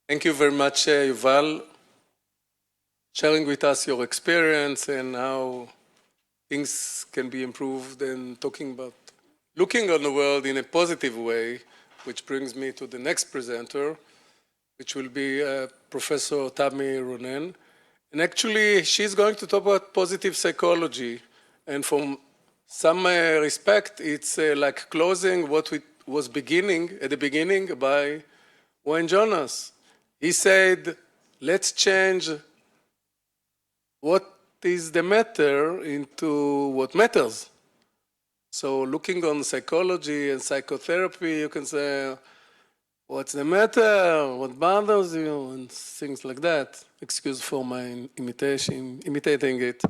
Thank you very much, Yuval, sharing with us your experience and how things can be improved and talking about looking on the world in a positive way, which brings me to the next presenter, which will be Professor Tammie Ronen. And actually, she's going to talk about positive psychology. And from some respect, it's like closing what was beginning at the beginning by Wayne Jonas. He said, let's change what is the matter into what matters. So looking on psychology and psychotherapy, you can say, what's the matter? What bothers you? And things like that. Excuse for my imitating it.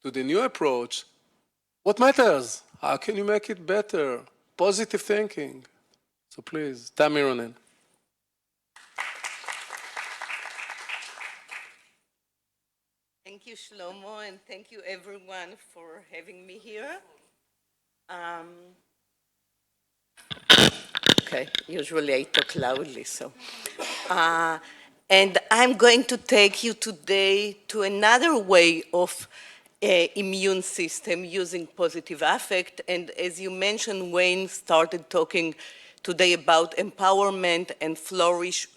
To the new approach, what matters? How can you make it better? Positive thinking. So please, Tammie Ronen. Thank you, Shlomo, and thank you everyone for having me here. Okay, usually I talk loudly, so. And I'm going to take you today to another way of immune system using positive affect. And as you mentioned, Wayne started talking today about empowerment and flourish,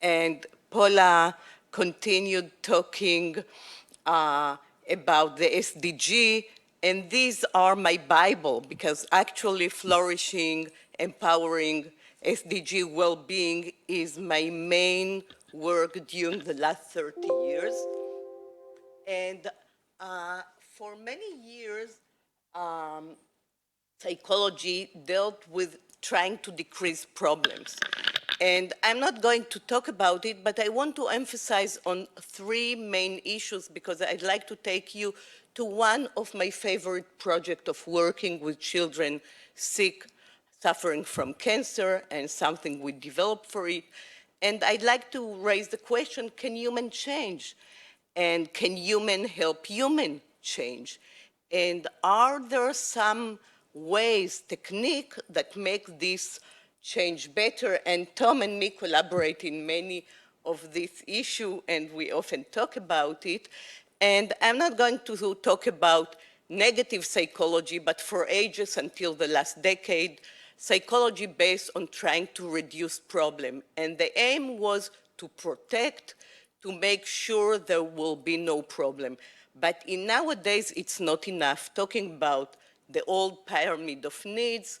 and Paula continued talking about the SDG, and these are my Bible, because actually flourishing, empowering, SDG well-being is my main work during the last 30 years. And for many years, psychology dealt with trying to decrease problems. And I'm not going to talk about it, but I want to emphasize on three main issues because I'd like to take you to one of my favorite projects of working with children sick, suffering from cancer, and something we developed for it. And I'd like to raise the question, can human change? And can human help human change? And are there some ways, technique that make this change better? And Tom and me collaborate in many of these issues, and we often talk about it. And I'm not going to talk about negative psychology, but for ages until the last decade, psychology based on trying to reduce problem. And the aim was to protect, to make sure there will be no problem. But in nowadays, it's not enough. Talking about the old pyramid of needs,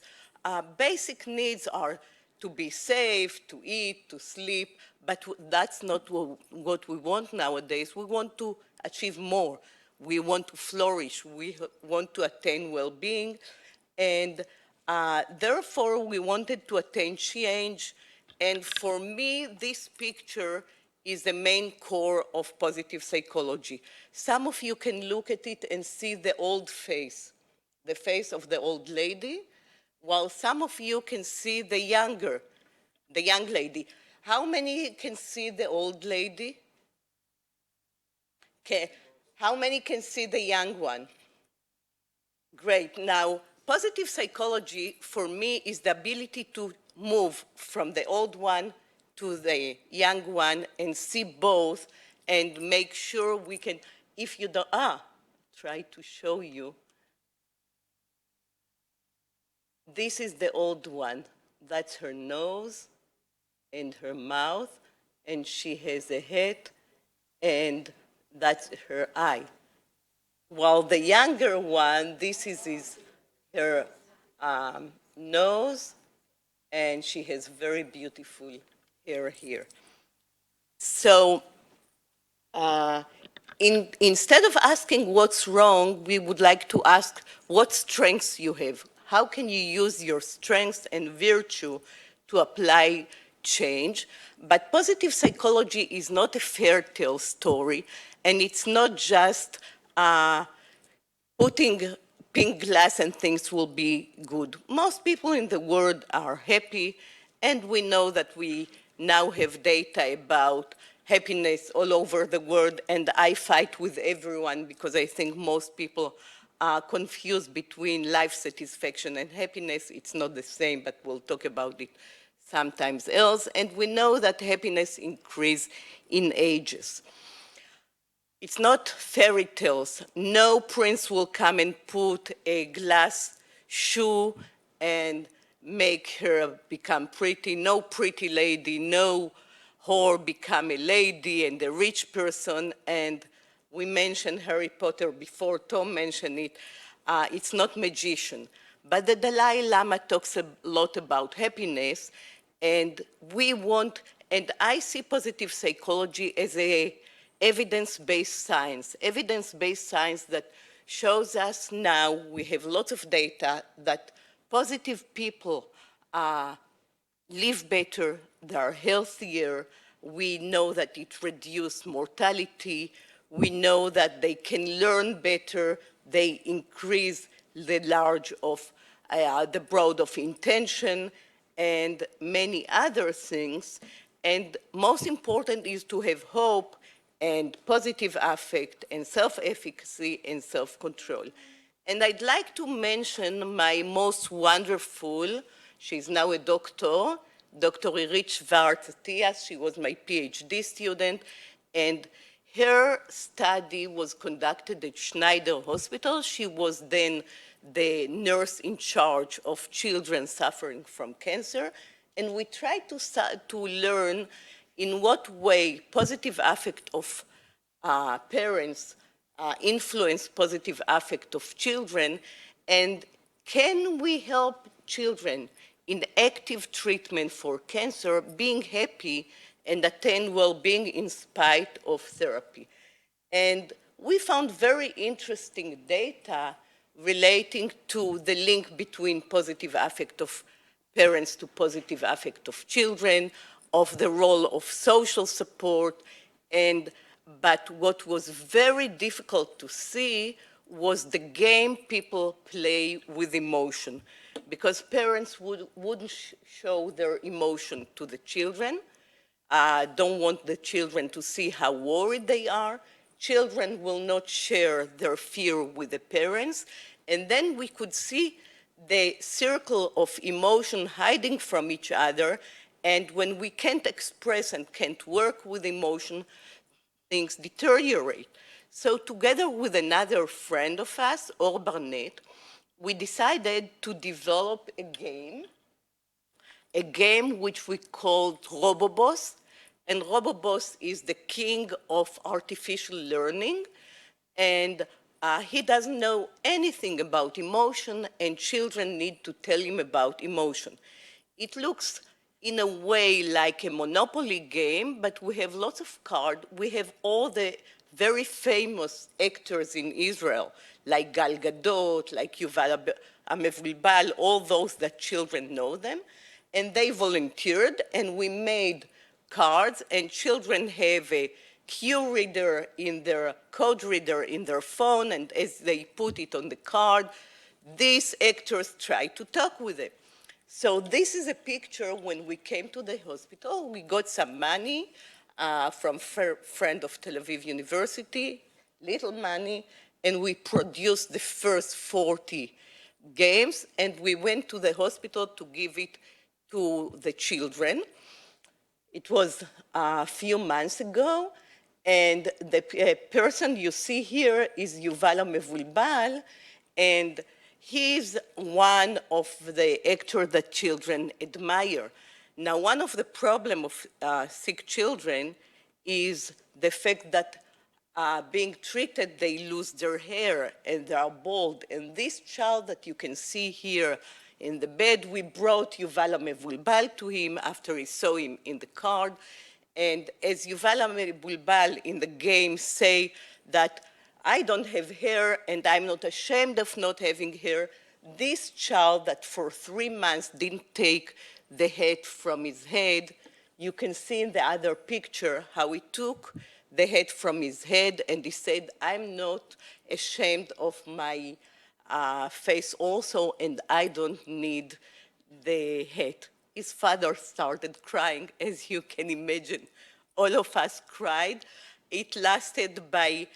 basic needs are to be safe, to eat, to sleep, but that's not what we want nowadays. We want to achieve more. We want to flourish. We want to attain well-being. And therefore, we wanted to attain change. And for me, this picture is the main core of positive psychology. Some of you can look at it and see the old face, the face of the old lady, while some of you can see the young lady. How many can see the old lady? Okay. How many can see the young one? Great. Now, positive psychology for me is the ability to move from the old one to the young one and see both and make sure we can, if you don't, try to show you. This is the old one. That's her nose and her mouth, and she has a head, and that's her eye. While the younger one, this is her nose, and she has very beautiful hair here. So instead of asking what's wrong, we would like to ask what strengths you have. How can you use your strengths and virtue to apply change? But positive psychology is not a fairy tale story, and it's not just putting pink glass and things will be good. Most people in the world are happy, and we know that we now have data about happiness all over the world, and I fight with everyone because I think most people are confused between life satisfaction and happiness. It's not the same, but we'll talk about it sometimes else, and we know that happiness increases in ages. It's not fairy tales. No prince will come and put a glass shoe and make her become pretty. No pretty lady, no whore become a lady and a rich person. And we mentioned Harry Potter before, Tom mentioned it. It's not magician. But the Dalai Lama talks a lot about happiness, and we want, and I see positive psychology as a evidence-based science that shows us now, we have lots of data, that positive people live better, they are healthier, we know that it reduces mortality, we know that they can learn better, they increase the large of, the broad of intention, and many other things. And most important is to have hope and positive affect and self-efficacy and self-control. And I'd like to mention my most wonderful, she's now a doctor, Dr. Irit Schwartz-Atias. She was my PhD student, and her study was conducted at Schneider Hospital. She was then the nurse in charge of children suffering from cancer, and we tried to learn in what way positive affect of parents influence positive affect of children, and can we help children in active treatment for cancer being happy and attain well-being in spite of therapy. And we found very interesting data relating to the link between positive affect of parents to positive affect of children, of the role of social support, but what was very difficult to see was the game people play with emotion, because parents wouldn't show their emotion to the children, don't want the children to see how worried they are. Children will not share their fear with the parents. And then we could see the circle of emotion hiding from each other. And when we can't express and can't work with emotion, things deteriorate. So together with another friend of us, Or Barnett, we decided to develop a game which we called RoboBoss. And RoboBoss is the king of artificial learning. And he doesn't know anything about emotion, and children need to tell him about emotion. It looks in a way like a Monopoly game, but we have lots of cards. We have all the very famous actors in Israel, like Gal Gadot, like Yuval Amevulbal, all those that children know them. And they volunteered, and we made cards, and children have a cue reader in their code reader in their phone, and as they put it on the card, these actors try to talk with it. So this is a picture when we came to the hospital. We got some money from a friend of Tel Aviv University, little money, and we produced the first 40 games, and we went to the hospital to give it to the children. It was a few months ago, and the person you see here is Yuval Amevulbal, and he's one of the actors that children admire. Now, one of the problems of sick children is the fact that being treated, they lose their hair and they are bald. And this child that you can see here in the bed, we brought Yuval Amevulbal to him after he saw him in the card. And as Yuval Amevulbal in the game say that I don't have hair and I'm not ashamed of not having hair, this child that for 3 months didn't take the hat from his head, you can see in the other picture how he took the hat from his head, and he said, I'm not ashamed of my face also, and I don't need the hat. His father started crying, as you can imagine. All of us cried. It lasted by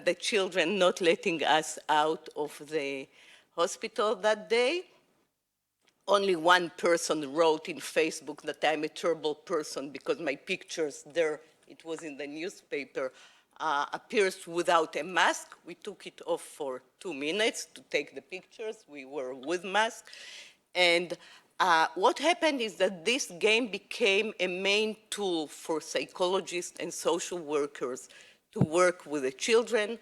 the children not letting us out of the hospital that day. only one person wrote in Facebook that I'm a terrible person because my pictures there, it was in the newspaper, appears without a mask. We took it off for 2 minutes to take the pictures. We were with mask. And what happened is that this game became a main tool for psychologists and social workers to work with the children.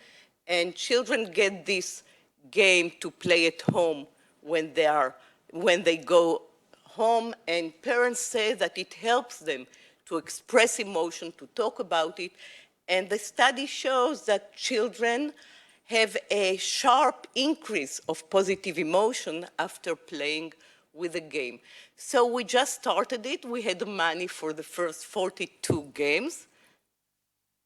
And children get this game to play at home when they go home, and parents say that it helps them to express emotion, to talk about it. And the study shows that children have a sharp increase of positive emotion after playing with the game. So we just started it. We had the money for the first 42 games,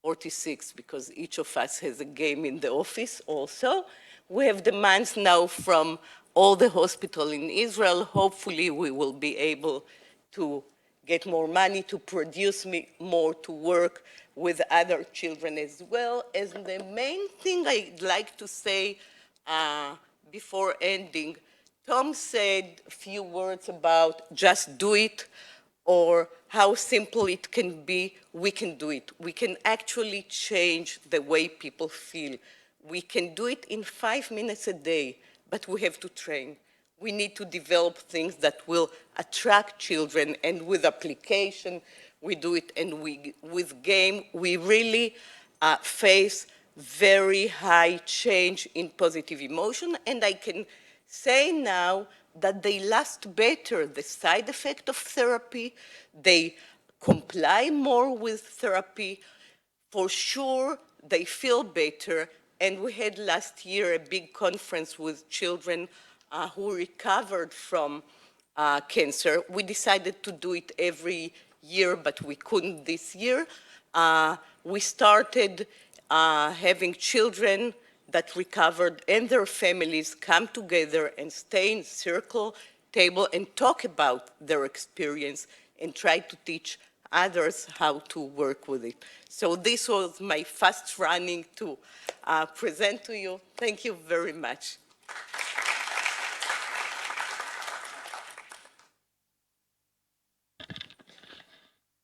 46 because each of us has a game in the office also. We have demands now from all the hospitals in Israel. Hopefully we will be able to get more money to produce more, to work with other children as well. As the main thing I'd like to say before ending, Tom said a few words about just do it, or how simple it can be. We can do it. We can actually change the way people feel. We can do it in 5 minutes a day, but we have to train. We need to develop things that will attract children, and with application, we do it, and with game, we really face very high change in positive emotion, and I can say now that they last better. The side effect of therapy, they comply more with therapy. For sure, they feel better. And we had last year a big conference with children who recovered from cancer. We decided to do it every year, but we couldn't this year. We started having children that recovered and their families come together and stay in circle table and talk about their experience and try to teach others how to work with it. So this was my fast running to present to you. Thank you very much.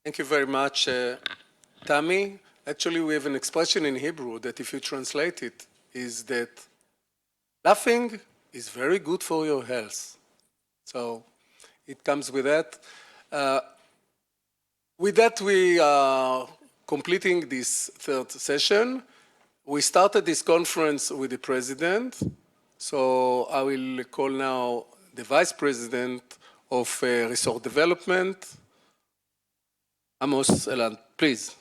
Thank you very much, Tammie. Actually, we have an expression in Hebrew that if you translate it, is that laughing is very good for your health. So it comes with that. With that, we are completing this third session. We started this conference with the president. So I will call now the vice president of resource development, Amos Elan, please.